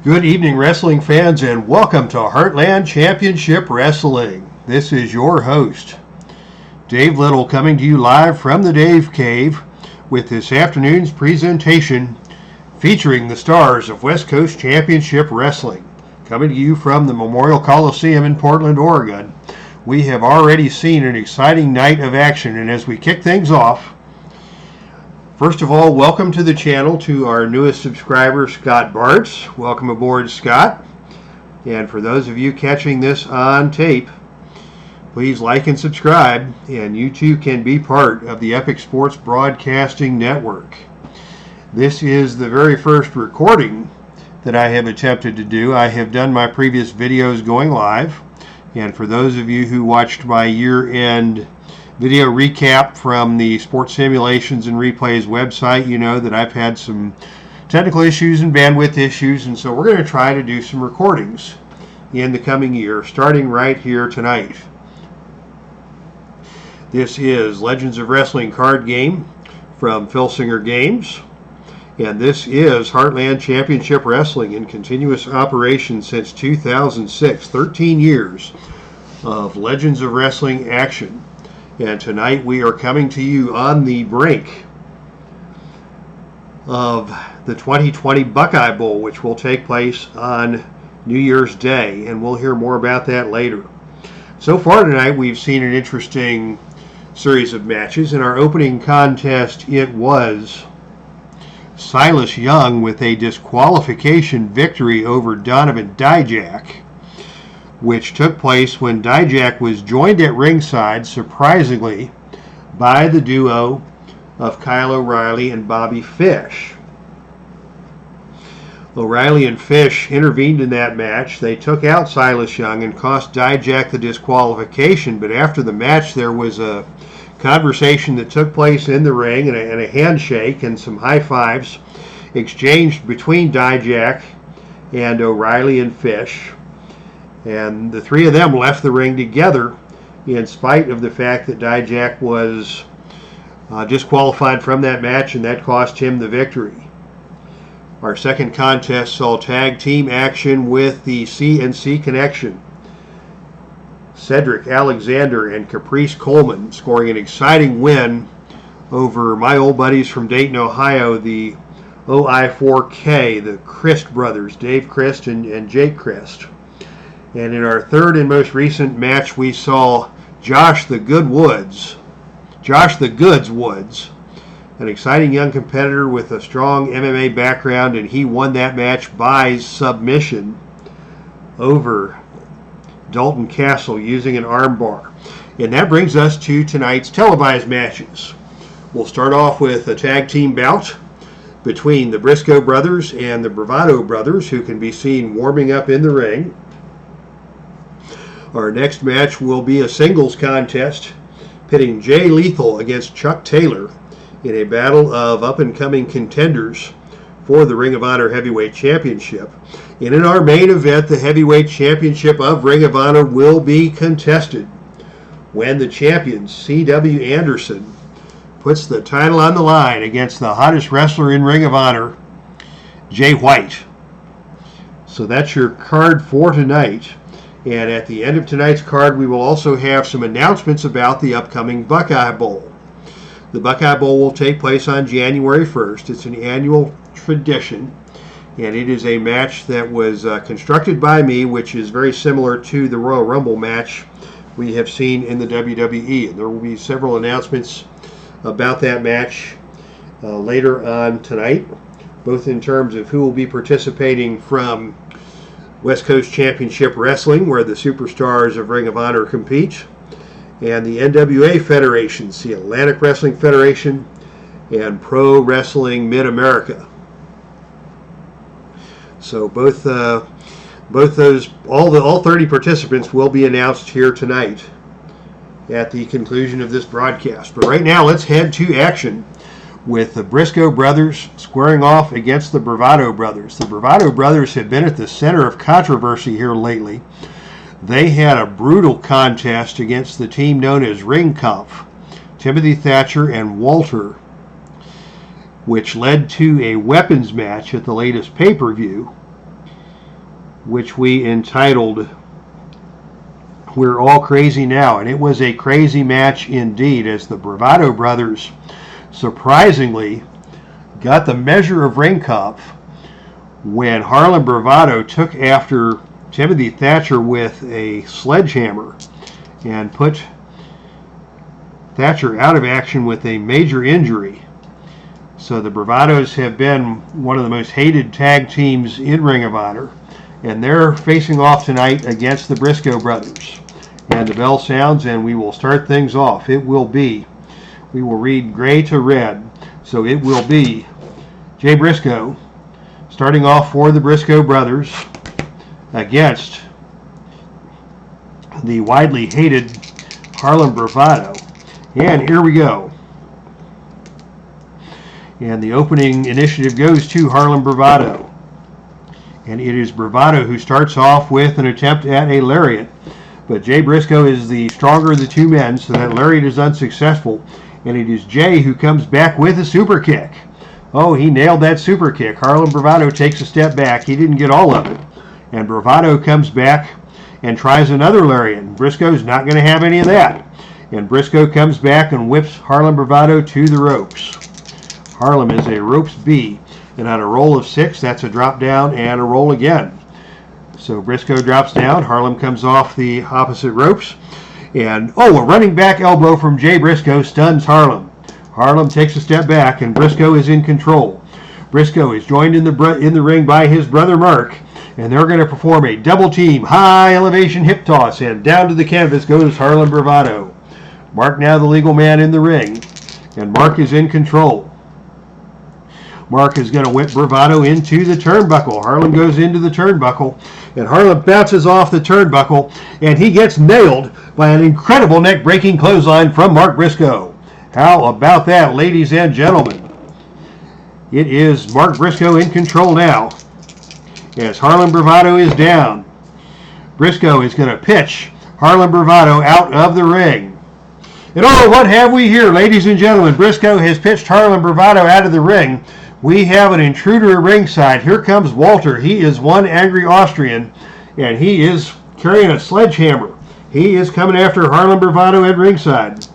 Good evening, wrestling fans, and welcome to Heartland Championship Wrestling. This is your host, Dave Little, coming to you live from the Dave Cave with this afternoon's presentation featuring the stars of West Coast Championship Wrestling. Coming to you from the Memorial Coliseum in Portland, Oregon. We have already seen an exciting night of action, and as we kick things off, first of all, welcome to the channel to our newest subscriber, Scott Bartz. Welcome aboard, Scott. And for those of you catching this on tape, please like and subscribe, and you too can be part of the Epic Sports Broadcasting Network. This is the very first recording that I have attempted to do. I have done my previous videos going live, and for those of you who watched my year-end video recap from the Sports Simulations and Replays website, you know that I've had some technical issues and bandwidth issues, and so we're going to try to do some recordings in the coming year, starting right here tonight. This is Legends of Wrestling card game from Filsinger Games, and this is Heartland Championship Wrestling in continuous operation since 2006, 13 years of Legends of Wrestling action. And tonight we are coming to you on the brink of the 2020 Buckeye Bowl, which will take place on New Year's Day, and we'll hear more about that later. So far tonight we've seen an interesting series of matches. In our opening contest, it was Silas Young with a disqualification victory over Donovan Dijak, which took place when Dijak was joined at ringside, surprisingly, by the duo of Kyle O'Reilly and Bobby Fish. O'Reilly and Fish intervened in that match. They took out Silas Young and cost Dijak the disqualification, but after the match there was a conversation that took place in the ring and a handshake and some high fives exchanged between Dijak and O'Reilly and Fish. And the three of them left the ring together in spite of the fact that Dijak was disqualified from that match, and that cost him the victory. Our second contest saw tag team action with the C&C Connection. Cedric Alexander and Caprice Coleman scoring an exciting win over my old buddies from Dayton, Ohio, the OI4K, the Christ brothers, Dave Christ and Jake Christ. And in our third and most recent match, we saw Josh the Goods Woods, an exciting young competitor with a strong MMA background, and he won that match by submission over Dalton Castle using an armbar. And that brings us to tonight's televised matches. We'll start off with a tag team bout between the BRISCOE brothers and the BRAVADO brothers, who can be seen warming up in the ring. Our next match will be a singles contest pitting Jay Lethal against Chuck Taylor in a battle of up-and-coming contenders for the Ring of Honor Heavyweight Championship. And in our main event, the Heavyweight Championship of Ring of Honor will be contested when the champion, C.W. Anderson, puts the title on the line against the hottest wrestler in Ring of Honor, Jay White. So that's your card for tonight. And at the end of tonight's card, we will also have some announcements about the upcoming Buckeye Bowl. The Buckeye Bowl will take place on January 1st. It's an annual tradition, and it is a match that was constructed by me, which is very similar to the Royal Rumble match we have seen in the WWE. And there will be several announcements about that match later on tonight, both in terms of who will be participating from West Coast Championship Wrestling, where the superstars of Ring of Honor compete, and the NWA Federations, the Atlantic Wrestling Federation, and Pro Wrestling Mid-America. So all 30 participants will be announced here tonight at the conclusion of this broadcast. But right now, let's head to action with the BRISCOE brothers squaring off against the BRAVADO brothers. The BRAVADO brothers have been at the center of controversy here lately. They had a brutal contest against the team known as Ring Kampf, Timothy Thatcher and Walter, which led to a weapons match at the latest pay-per-view. which we entitled We're All Crazy Now. And it was a crazy match indeed, as the Bravado brothers surprisingly got the measure of ring comp when Harlan Bravado took after Timothy Thatcher with a sledgehammer and put Thatcher out of action with a major injury. So the Bravados have been one of the most hated tag teams in Ring of Honor, and they're facing off tonight against the BRISCOE brothers. And the bell sounds, and we will start things off. We will read gray to red, so it will be Jay Briscoe starting off for the BRISCOE brothers against the widely hated Harlan Bravado. And here we go. And the opening initiative goes to Harlan Bravado. And it is Bravado who starts off with an attempt at a lariat. But Jay Briscoe is the stronger of the two men, so that lariat is unsuccessful. And it is Jay who comes back with a super kick. Oh, he nailed that super kick. Harlan Bravado takes a step back. He didn't get all of it. And Bravado comes back and tries another lariat. Briscoe's not going to have any of that. And Briscoe comes back and whips Harlan Bravado to the ropes. Harlan is a ropes B. And on a roll of 6, that's a drop down and a roll again. So Briscoe drops down. Harlan comes off the opposite ropes. And, a running back elbow from Jay Briscoe stuns Harlan. Harlan takes a step back, and Briscoe is in control. Briscoe is joined in the ring by his brother Mark, and they're going to perform a double team high elevation hip toss, and down to the canvas goes Harlan Bravado. Mark now the legal man in the ring, and Mark is in control. Mark is going to whip Bravado into the turnbuckle. Harlan goes into the turnbuckle, and Harlan bounces off the turnbuckle, and he gets nailed by an incredible neck-breaking clothesline from Mark Briscoe. How about that, ladies and gentlemen? It is Mark Briscoe in control now, as Harlan Bravado is down. Briscoe is going to pitch Harlan Bravado out of the ring. And what have we here, ladies and gentlemen? Briscoe has pitched Harlan Bravado out of the ring. We have an intruder at ringside. Here comes Walter. He is one angry Austrian, and he is carrying a sledgehammer. He is coming after Harlan Bravado at ringside.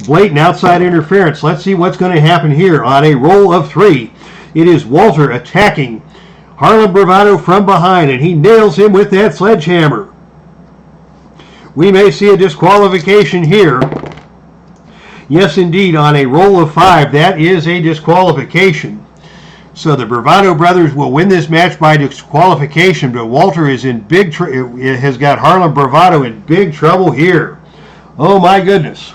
Blatant outside interference. Let's see what's going to happen here on a roll of 3. It is Walter attacking Harlan Bravado from behind, and he nails him with that sledgehammer. We may see a disqualification here. Yes, indeed, on a roll of 5, that is a disqualification. So the Bravado brothers will win this match by disqualification, but Walter is in has got Harlan Bravado in big trouble here. Oh my goodness.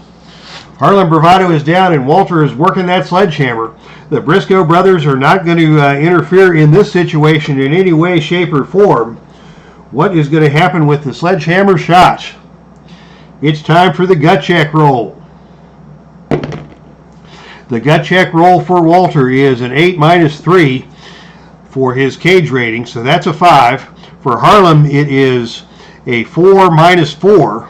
Harlan Bravado is down, and Walter is working that sledgehammer. The Briscoe brothers are not going to interfere in this situation in any way, shape, or form. What is going to happen with the sledgehammer shot? It's time for the gut check roll. The gut check roll for Walter is an 8-3 for his cage rating, so that's a 5. For Harlan, it is a 4-4.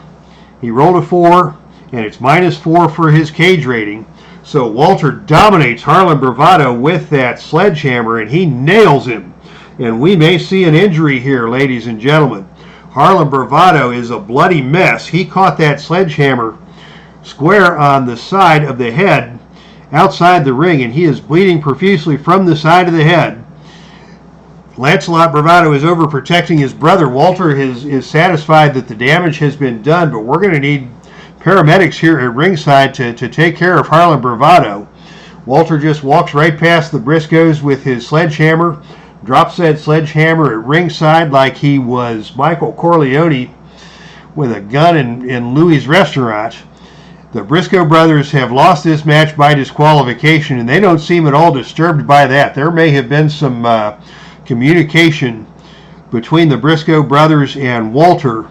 He rolled a 4. And it's -4 for his cage rating. So Walter dominates Harlan Bravado with that sledgehammer, and he nails him. And we may see an injury here, ladies and gentlemen. Harlan Bravado is a bloody mess. He caught that sledgehammer square on the side of the head outside the ring, and he is bleeding profusely from the side of the head. Lancelot Bravado is overprotecting his brother. Walter is satisfied that the damage has been done, but we're going to need paramedics here at ringside to take care of Harlan Bravado. Walter just walks right past the Briscoes with his sledgehammer, drops that sledgehammer at ringside like he was Michael Corleone with a gun in Louis' restaurant. The Briscoe brothers have lost this match by disqualification, and they don't seem at all disturbed by that. There may have been some communication between the Briscoe brothers and Walter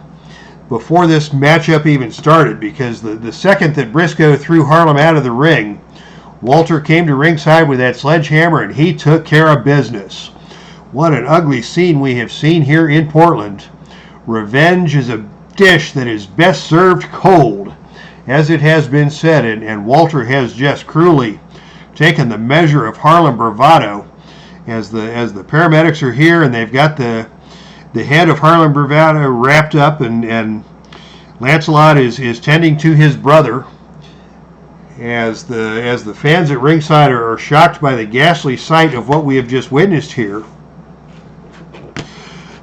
before this matchup even started, because the second that Briscoe threw Harlan out of the ring, Walter came to ringside with that sledgehammer, and he took care of business. What an ugly scene we have seen here in Portland. Revenge is a dish that is best served cold, as it has been said, and Walter has just cruelly taken the measure of Harlan Bravado, as the paramedics are here, and they've got the head of Heartland BRAVADO wrapped up, and Lancelot is tending to his brother as the fans at ringside are shocked by the ghastly sight of what we have just witnessed here.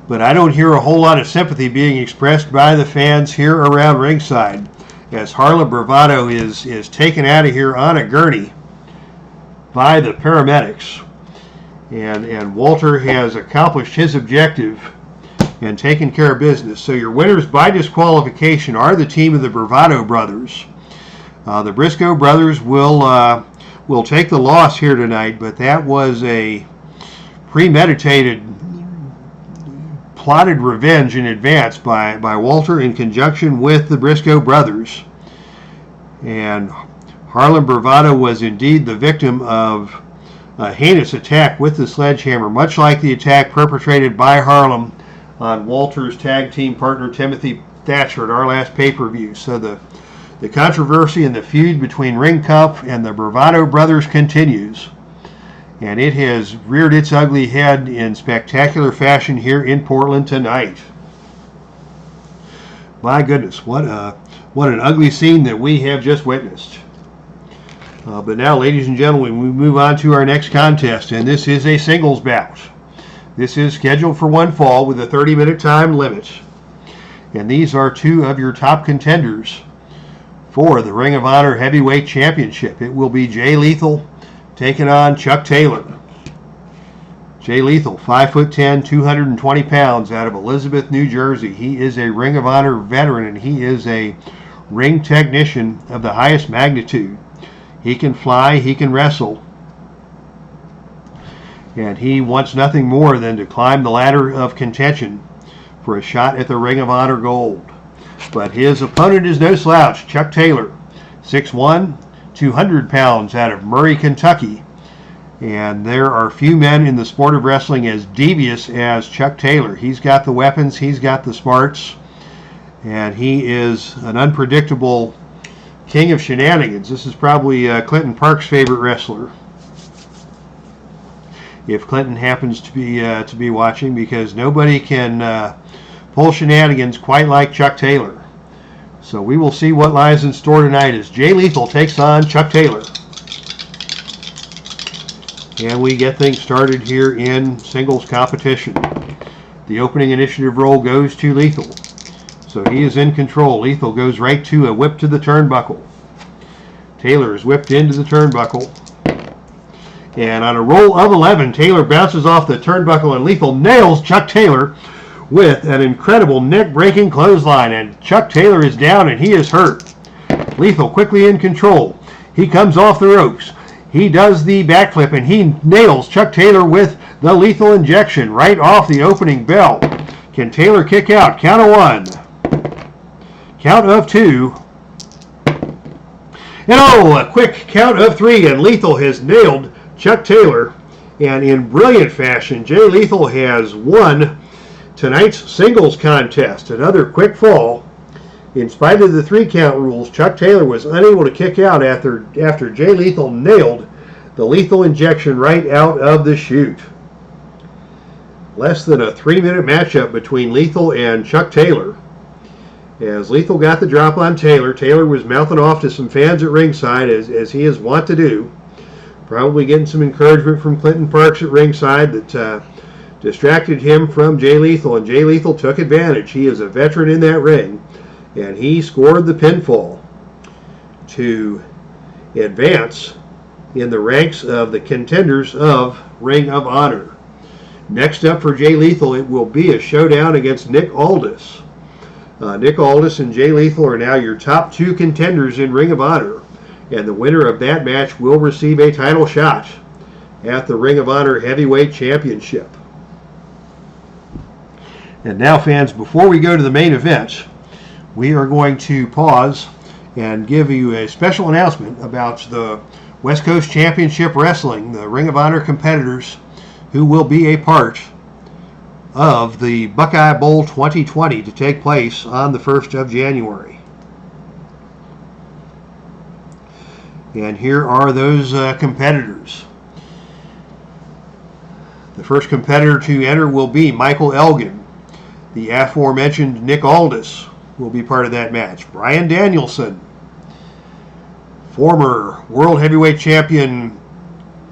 But I don't hear a whole lot of sympathy being expressed by the fans here around ringside as Heartland BRAVADO is taken out of here on a gurney by the paramedics. And Walter has accomplished his objective and taken care of business. So your winners by disqualification are the team of the BRAVADO brothers. The BRISCOE brothers will take the loss here tonight, but that was a premeditated, plotted revenge in advance by Walter in conjunction with the BRISCOE brothers. And Heartland BRAVADO was indeed the victim of a heinous attack with the sledgehammer, much like the attack perpetrated by Heartland on Walter's tag team partner Timothy Thatcher at our last pay-per-view. So the controversy and the feud between Ring Cup and the BRAVADO brothers continues. And it has reared its ugly head in spectacular fashion here in Portland tonight. My goodness, what an ugly scene that we have just witnessed. But now, ladies and gentlemen, we move on to our next contest, and this is a singles bout. This is scheduled for one fall with a 30-minute time limit. And these are two of your top contenders for the Ring of Honor Heavyweight Championship. It will be Jay Lethal taking on Chuck Taylor. Jay Lethal, 5'10", 220 pounds, out of Elizabeth, New Jersey. He is a Ring of Honor veteran, and he is a ring technician of the highest magnitude. He can fly, he can wrestle, and he wants nothing more than to climb the ladder of contention for a shot at the Ring of Honor gold. But his opponent is no slouch, Chuck Taylor, 6'1", 200 pounds, out of Murray, Kentucky. And there are few men in the sport of wrestling as devious as Chuck Taylor. He's got the weapons, he's got the smarts, and he is an unpredictable king of shenanigans. This is probably Clinton Park's favorite wrestler, if Clinton happens to be watching, because nobody can pull shenanigans quite like Chuck Taylor. So we will see what lies in store tonight as Jay Lethal takes on Chuck Taylor. And we get things started here in singles competition. The opening initiative roll goes to Lethal. So he is in control. Lethal goes right to a whip to the turnbuckle. Taylor is whipped into the turnbuckle. And on a roll of 11, Taylor bounces off the turnbuckle, and Lethal nails Chuck Taylor with an incredible neck-breaking clothesline. And Chuck Taylor is down, and he is hurt. Lethal quickly in control. He comes off the ropes. He does the backflip, and he nails Chuck Taylor with the lethal injection right off the opening bell. Can Taylor kick out? Count of one. Count of two. And a quick count of three, and Lethal has nailed Chuck Taylor. And in brilliant fashion, Jay Lethal has won tonight's singles contest. Another quick fall. In spite of the 3-count rules, Chuck Taylor was unable to kick out after Jay Lethal nailed the lethal injection right out of the chute. Less than a 3-minute matchup between Lethal and Chuck Taylor. As Lethal got the drop on Taylor, Taylor was mouthing off to some fans at ringside, as he is wont to do. Probably getting some encouragement from Clinton Parks at ringside that distracted him from Jay Lethal, and Jay Lethal took advantage. He is a veteran in that ring. And he scored the pinfall to advance in the ranks of the contenders of Ring of Honor. Next up for Jay Lethal, it will be a showdown against Nick Aldis. Nick Aldis and Jay Lethal are now your top two contenders in Ring of Honor. And the winner of that match will receive a title shot at the Ring of Honor Heavyweight Championship. And now, fans, before we go to the main event, we are going to pause and give you a special announcement about the West Coast Championship Wrestling, the Ring of Honor competitors who will be a part of the Buckeye Bowl 2020 to take place on the 1st of January. And here are those competitors. The first competitor to enter will be Michael Elgin. The aforementioned Nick Aldis will be part of that match. Bryan Danielson, former World Heavyweight Champion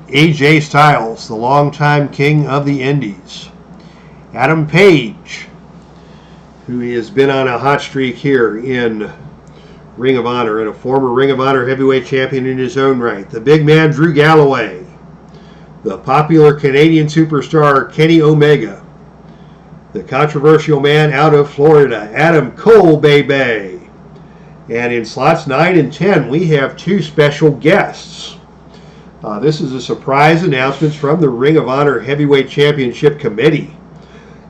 AJ Styles, the longtime King of the Indies. Adam Page, who has been on a hot streak here in Ring of Honor and a former Ring of Honor Heavyweight Champion in his own right. The big man Drew Galloway. The popular Canadian superstar Kenny Omega. The controversial man out of Florida, Adam Cole, baby. And in slots 9 and 10, we have 2 special guests. This is a surprise announcement from the Ring of Honor Heavyweight Championship Committee.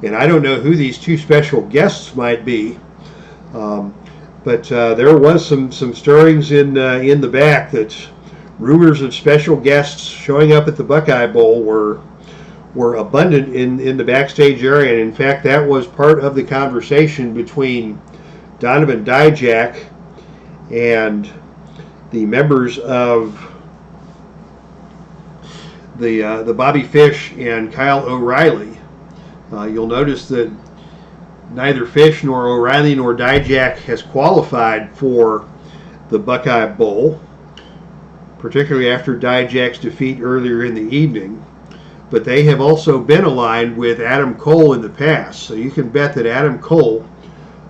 And I don't know who these 2 special guests might be. But there was some stirrings in the back that rumors of special guests showing up at the Buckeye Bowl were abundant in the backstage area. And in fact, that was part of the conversation between Donovan Dijak and the members of the Bobby Fish and Kyle O'Reilly. You'll notice that neither Fish nor O'Reilly nor Dijak has qualified for the Buckeye Bowl, particularly after Dijak's defeat earlier in the evening. But they have also been aligned with Adam Cole in the past. So you can bet that Adam Cole,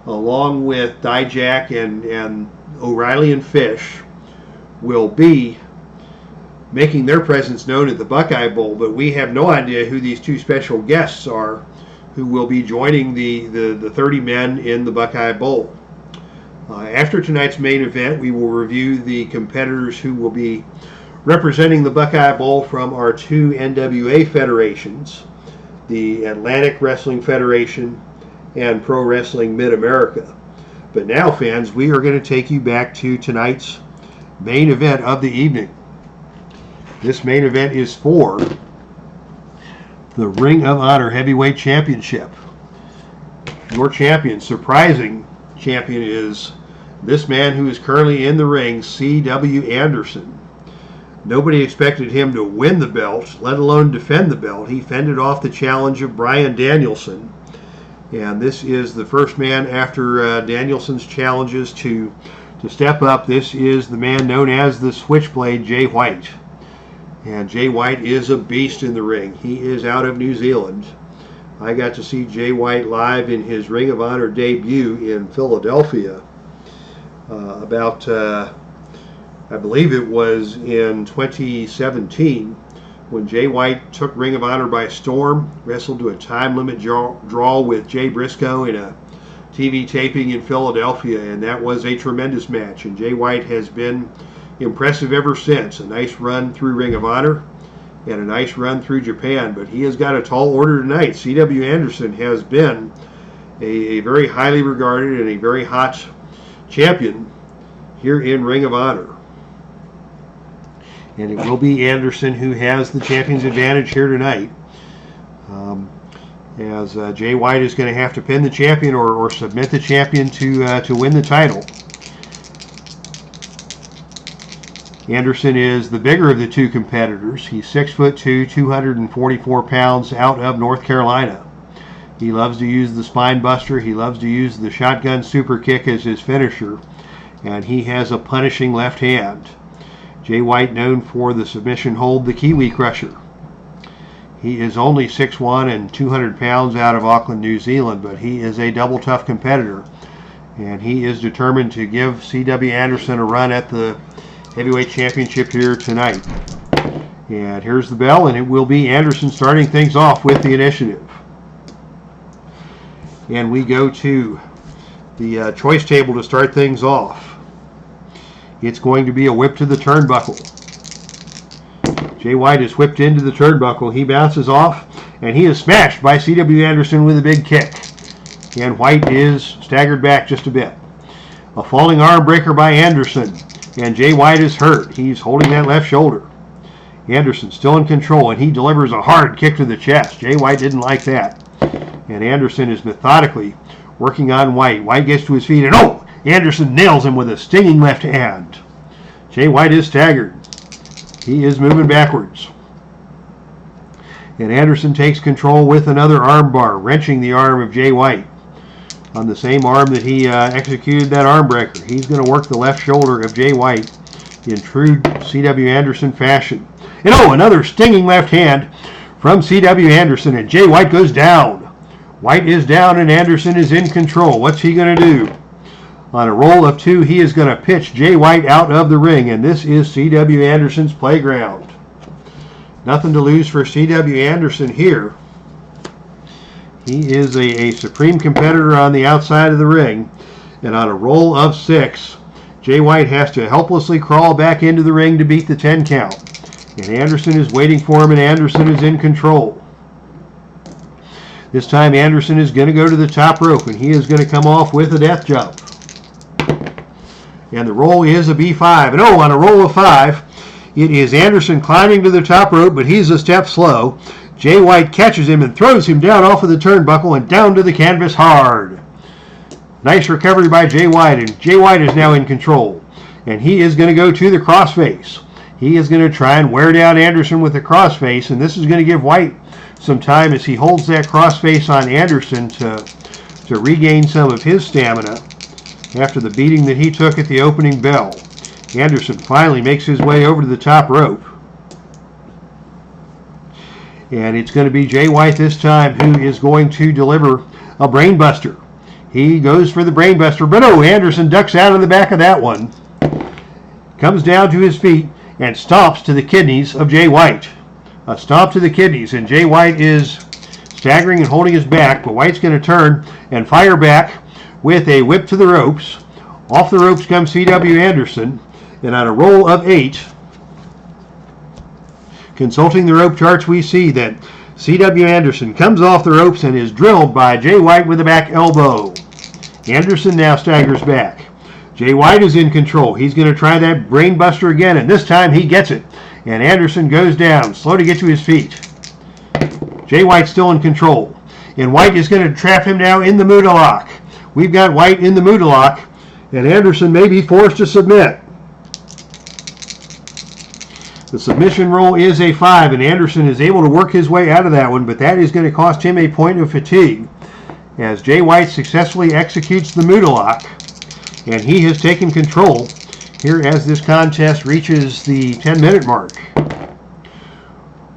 along with Dijak and O'Reilly and Fish, will be making their presence known at the Buckeye Bowl. But we have no idea who these 2 special guests are who will be joining the 30 men in the Buckeye Bowl. After tonight's main event, we will review the competitors who will be representing the Buckeye Bowl from our 2 NWA federations, the Atlantic Wrestling Federation and Pro Wrestling Mid-America. But now, fans, we are going to take you back to tonight's main event of the evening. This main event is for the Ring of Honor Heavyweight Championship. Your champion, surprising champion, is this man who is currently in the ring, C.W. Anderson. Nobody expected him to win the belt, let alone defend the belt. He fended off the challenge of Bryan Danielson. And this is the first man after Danielson's challenges to step up. This is the man known as the Switchblade J White. And Jay White is a beast in the ring. He is out of New Zealand. I got to see Jay White live in his Ring of Honor debut in Philadelphia I believe it was in 2017, when Jay White took Ring of Honor by storm, wrestled to a time limit draw with Jay Briscoe in a TV taping in Philadelphia, and that was a tremendous match. And Jay White has been impressive ever since. A nice run through Ring of Honor and a nice run through Japan, but he has got a tall order tonight. C.W. Anderson has been a very highly regarded and a very hot champion here in Ring of Honor. And it will be Anderson who has the champion's advantage here tonight, as Jay White is going to have to pin the champion or submit the champion to win the title. Anderson is the bigger of the 2 competitors. He's 6'2", 244 pounds, out of North Carolina. He loves to use the spine buster. He loves to use the shotgun super kick as his finisher, and he has a punishing left hand. Jay White, known for the submission hold, the Kiwi Crusher. He is only 6'1" and 200 pounds, out of Auckland, New Zealand, but he is a double tough competitor, and he is determined to give C.W. Anderson a run at the Heavyweight Championship here tonight. And here's the bell, and it will be Anderson starting things off with the initiative. And we go to the choice table to start things off. It's going to be a whip to the turnbuckle. Jay White is whipped into the turnbuckle. He bounces off, and he is smashed by C.W. Anderson with a big kick. And White is staggered back just a bit. A falling arm breaker by Anderson, and Jay White is hurt. He's holding that left shoulder. Anderson still in control, and he delivers a hard kick to the chest. Jay White didn't like that. And Anderson is methodically working on White. White gets to his feet, and Anderson nails him with a stinging left hand. Jay White is staggered. He is moving backwards. And Anderson takes control with another armbar, wrenching the arm of Jay White. On the same arm that he executed that arm breaker, he's going to work the left shoulder of Jay White in true C.W. Anderson fashion. And another stinging left hand from C.W. Anderson, and Jay White goes down. White is down and Anderson is in control. What's he going to do? On a roll of 2, he is going to pitch Jay White out of the ring, and this is C.W. Anderson's playground. Nothing to lose for C.W. Anderson here. He is a supreme competitor on the outside of the ring, and on a roll of 6, Jay White has to helplessly crawl back into the ring to beat the 10 count. And Anderson is waiting for him, and Anderson is in control. This time Anderson is going to go to the top rope, and he is going to come off with a death jump. And the roll is a B5. And on a roll of 5, it is Anderson climbing to the top rope, but he's a step slow. Jay White catches him and throws him down off of the turnbuckle and down to the canvas hard. Nice recovery by Jay White, and Jay White is now in control. And he is going to go to the crossface. He is going to try and wear down Anderson with the crossface, and this is going to give White some time as he holds that crossface on Anderson to regain some of his stamina after the beating that he took at the opening bell. Anderson finally makes his way over to the top rope. And it's going to be Jay White this time who is going to deliver a brainbuster. He goes for the brainbuster, but Anderson ducks out of the back of that one. Comes down to his feet and stomps to the kidneys of Jay White. A stomp to the kidneys, and Jay White is staggering and holding his back, but White's going to turn and fire back with a whip to the ropes. Off the ropes comes C.W. Anderson, and on a roll of 8, consulting the rope charts, we see that C.W. Anderson comes off the ropes and is drilled by Jay White with a back elbow. Anderson now staggers back. Jay White is in control. He's going to try that brainbuster again, and this time he gets it. And Anderson goes down, slow to get to his feet. Jay White's still in control. And White is going to trap him now in the Muda lock. We've got White in the Muda lock, and Anderson may be forced to submit. The submission roll is a 5, and Anderson is able to work his way out of that one, but that is going to cost him a point of fatigue as Jay White successfully executes the Muda lock, and he has taken control here as this contest reaches the 10-minute mark.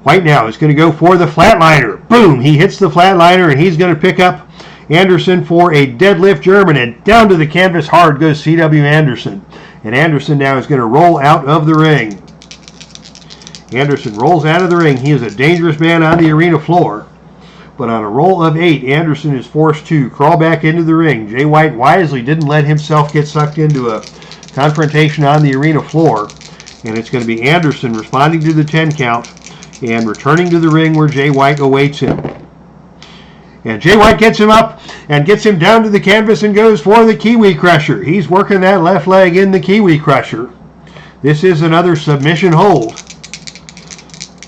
White now is going to go for the flatliner. Boom! He hits the flatliner, and he's going to pick up Anderson for a deadlift German, and down to the canvas hard goes C.W. Anderson. And Anderson now is going to roll out of the ring. Anderson rolls out of the ring. He is a dangerous man on the arena floor. But on a roll of 8, Anderson is forced to crawl back into the ring. Jay White wisely didn't let himself get sucked into a confrontation on the arena floor, and it's going to be Anderson responding to the 10 count and returning to the ring where Jay White awaits him. And Jay White gets him up and gets him down to the canvas and goes for the Kiwi Crusher. He's working that left leg in the Kiwi Crusher. This is another submission hold.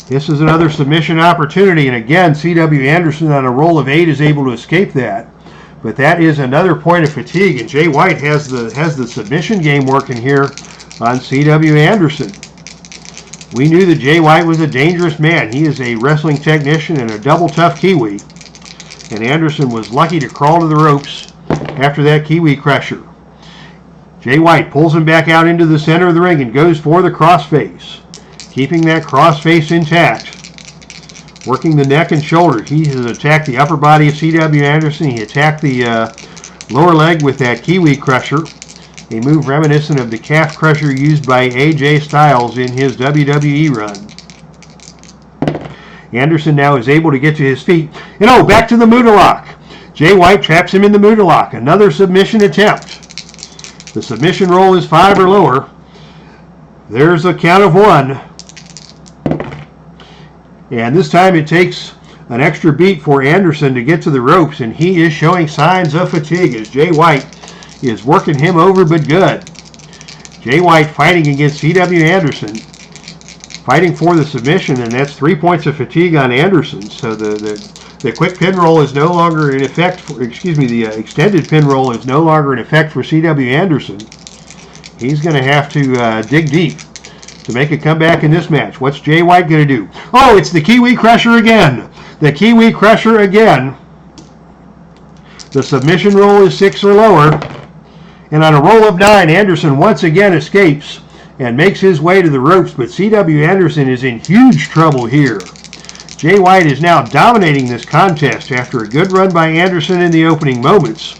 This is another submission opportunity, and again, C.W. Anderson on a roll of 8 is able to escape that. But that is another point of fatigue, and Jay White has the submission game working here on C.W. Anderson. We knew that Jay White was a dangerous man. He is a wrestling technician and a double tough Kiwi. And Anderson was lucky to crawl to the ropes after that Kiwi Crusher. Jay White pulls him back out into the center of the ring and goes for the crossface. Keeping that crossface intact. Working the neck and shoulder. He has attacked the upper body of C.W. Anderson. He attacked the lower leg with that Kiwi Crusher, a move reminiscent of the calf crusher used by AJ Styles in his WWE run. Anderson now is able to get to his feet. And back to the Muda lock. Jay White traps him in the Muda lock. Another submission attempt. The submission roll is 5 or lower. There's a count of 1. And this time it takes an extra beat for Anderson to get to the ropes, and he is showing signs of fatigue as Jay White is working him over but good. Jay White fighting against C.W. Anderson, fighting for the submission, and that's 3 points of fatigue on Anderson. So the quick pin roll is no longer in effect, the extended pin roll is no longer in effect for C.W. Anderson. He's going to have to dig deep to make a comeback in this match. What's Jay White going to do? Oh, it's the Kiwi Crusher again. The Kiwi Crusher again. The submission roll is 6 or lower. And on a roll of 9, Anderson once again escapes and makes his way to the ropes. But C.W. Anderson is in huge trouble here. Jay White is now dominating this contest after a good run by Anderson in the opening moments.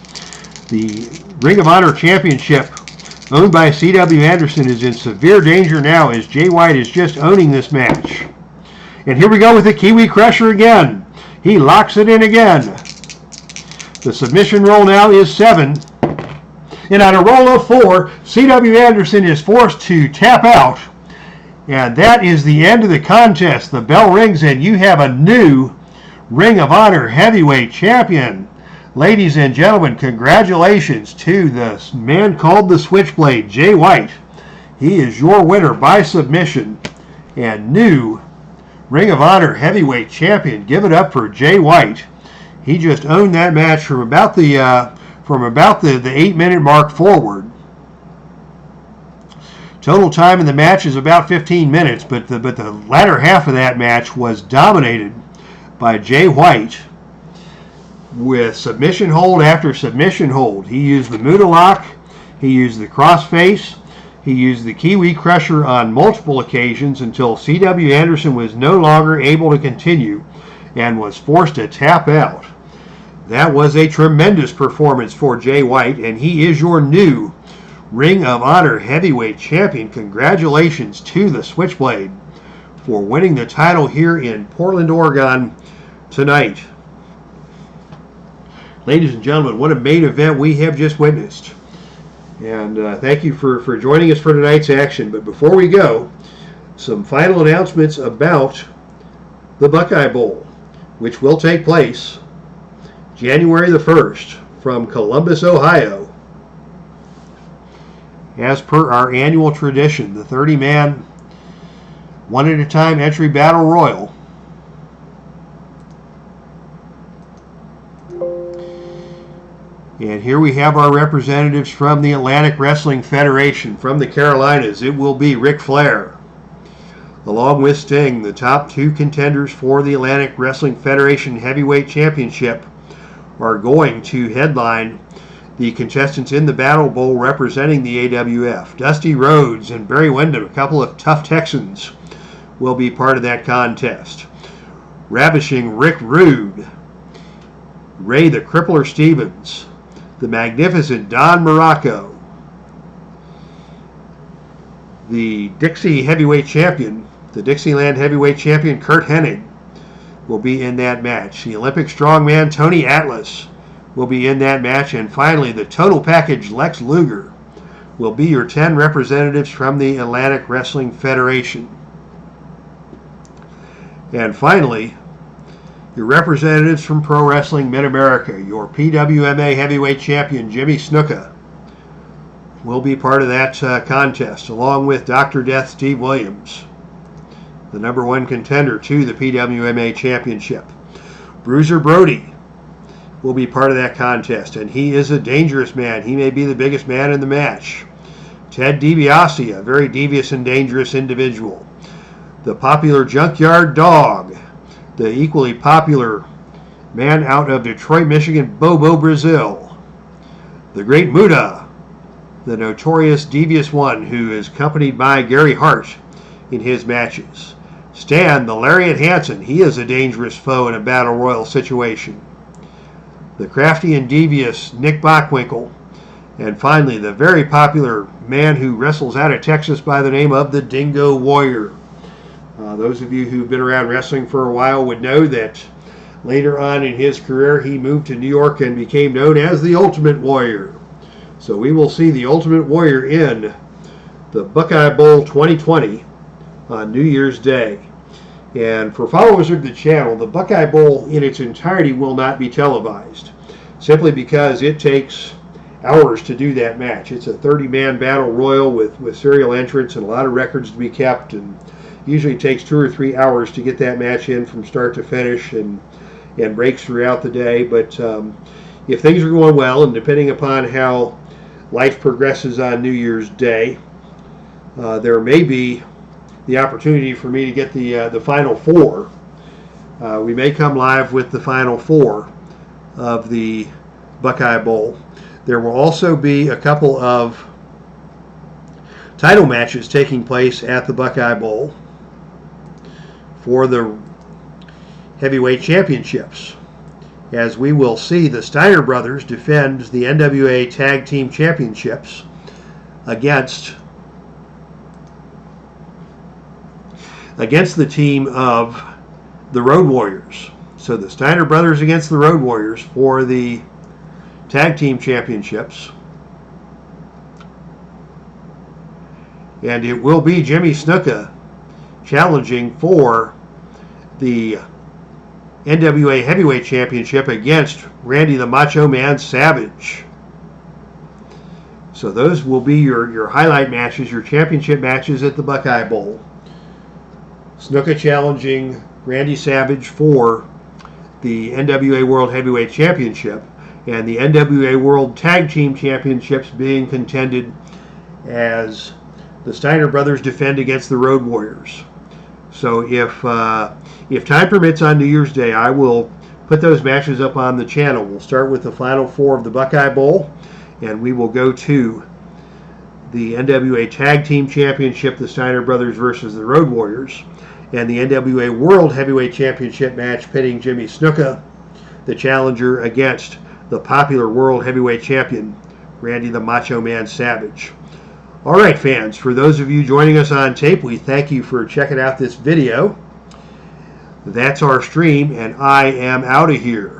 The Ring of Honor Championship owned by C.W. Anderson is in severe danger now as Jay White is just owning this match. And here we go with the Kiwi Crusher again. He locks it in again. The submission roll now is 7. And on a roll of 4, C.W. Anderson is forced to tap out. And that is the end of the contest. The bell rings and you have a new Ring of Honor Heavyweight Champion. Ladies and gentlemen, congratulations to the man called the Switchblade, Jay White. He is your winner by submission and new Ring of Honor Heavyweight Champion. Give it up for Jay White. He just owned that match from about the 8-minute mark forward. Total time in the match is about 15 minutes, but the latter half of that match was dominated by Jay White with submission hold after submission hold. He used the Muda lock, he used the crossface, he used the Kiwi Crusher on multiple occasions until C.W. Anderson was no longer able to continue and was forced to tap out. That was a tremendous performance for Jay White, and he is your new Ring of Honor Heavyweight Champion. Congratulations to the Switchblade for winning the title here in Portland, Oregon tonight. Ladies and gentlemen, what a main event we have just witnessed. And thank you for joining us for tonight's action. But before we go, some final announcements about the Buckeye Bowl, which will take place January the 1st from Columbus, Ohio. As per our annual tradition, the 30-man, one-at-a-time entry battle royal and here we have our representatives from the Atlantic Wrestling Federation. From the Carolinas, it will be Ric Flair, along with Sting. The top 2 contenders for the Atlantic Wrestling Federation Heavyweight Championship are going to headline the contestants in the Battle Bowl representing the AWF. Dusty Rhodes and Barry Windham, a couple of tough Texans, will be part of that contest. Ravishing Rick Rude, Ray the Crippler Stevens, the magnificent Don Morocco, the Dixie Heavyweight Champion, the Dixieland Heavyweight Champion Kurt Hennig will be in that match. The Olympic Strongman Tony Atlas will be in that match. And finally, the total package Lex Luger will be your 10 representatives from the Atlantic Wrestling Federation. And finally, your representatives from Pro Wrestling Mid-America. Your PWMA Heavyweight Champion Jimmy Snuka will be part of that contest, along with Dr. Death Steve Williams, the number 1 contender to the PWMA Championship. Bruiser Brody will be part of that contest, and he is a dangerous man. He may be the biggest man in the match. Ted DiBiase, a very devious and dangerous individual. The popular Junkyard Dog, the equally popular man out of Detroit, Michigan, Bobo Brazil. The Great Muda, the notorious devious one who is accompanied by Gary Hart in his matches. Stan, the Lariat Hansen, he is a dangerous foe in a battle royal situation. The crafty and devious Nick Bockwinkel. And finally, the very popular man who wrestles out of Texas by the name of the Dingo Warrior. Those of you who've been around wrestling for a while would know that later on in his career, he moved to New York and became known as the Ultimate Warrior. So we will see the Ultimate Warrior in the Buckeye Bowl 2020 on New Year's Day. And for followers of the channel, the Buckeye Bowl in its entirety will not be televised, simply because it takes hours to do that match. It's a 30-man battle royal with serial entrants and a lot of records to be kept, and usually takes 2 or 3 hours to get that match in from start to finish, and breaks throughout the day. But if things are going well, and depending upon how life progresses on New Year's Day, there may be the opportunity for me to get the Final Four. We may come live with the Final Four of the Buckeye Bowl. There will also be a couple of title matches taking place at the Buckeye Bowl for the heavyweight championships, as we will see the Steiner brothers defend the NWA Tag Team Championships against the team of the Road Warriors. So the Steiner brothers against the Road Warriors for the Tag Team Championships. And it will be Jimmy Snuka challenging for the NWA Heavyweight Championship against Randy the Macho Man Savage. So those will be your highlight matches, your championship matches at the Buckeye Bowl. Snuka challenging Randy Savage for the NWA World Heavyweight Championship, and the NWA World Tag Team Championships being contended as the Steiner brothers defend against the Road Warriors. So if time permits on New Year's Day, I will put those matches up on the channel. We'll start with the Final Four of the Buckeye Bowl, and we will go to the NWA Tag Team Championship, the Steiner brothers versus the Road Warriors, and the NWA World Heavyweight Championship match pitting Jimmy Snuka, the challenger, against the popular World Heavyweight Champion, Randy the Macho Man Savage. All right, fans, for those of you joining us on tape, we thank you for checking out this video. That's our stream, and I am out of here.